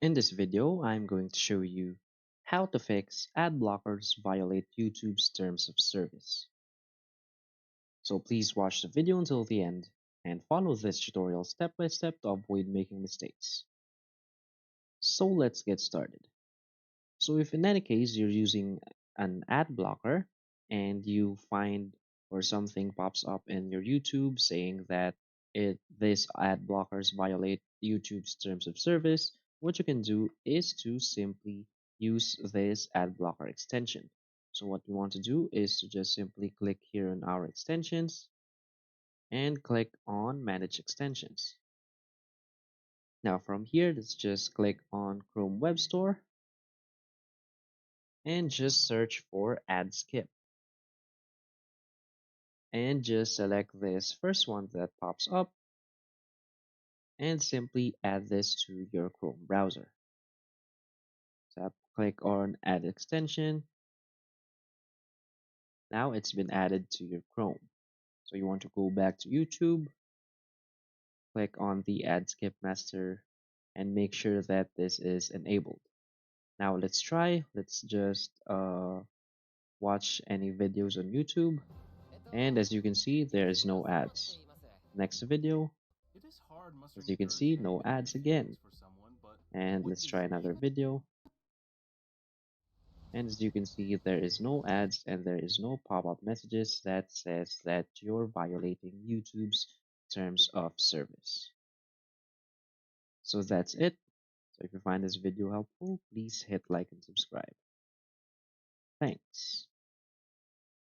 In this video, I'm going to show you how to fix ad blockers violate YouTube's terms of service. So please watch the video until the end and follow this tutorial step by step to avoid making mistakes. So let's get started. So if in any case you're using an ad blocker and you find or something pops up in your YouTube saying that this ad blockers violate YouTube's terms of service, what you can do is to simply use this ad blocker extension. So what you want to do is to just simply click here on our extensions and click on manage extensions. Now from here, let's just click on Chrome Web Store and just search for ad skip. And just select this first one that pops up and simply add this to your Chrome browser. So click on add extension. Now it's been added to your Chrome. So you want to go back to YouTube, click on the ad skip master and make sure that this is enabled. Now let's try. Let's just watch any videos on YouTube. And as you can see, there is no ads. Next video, It is hard as mustering you can see, courtesy and no getting ads your feelings again. for someone, but And what let's is try another even video. And as you can see, there is no ads and there is no pop-up messages that says that you're violating YouTube's terms of service. So that's it. So if you find this video helpful, please hit like and subscribe. Thanks.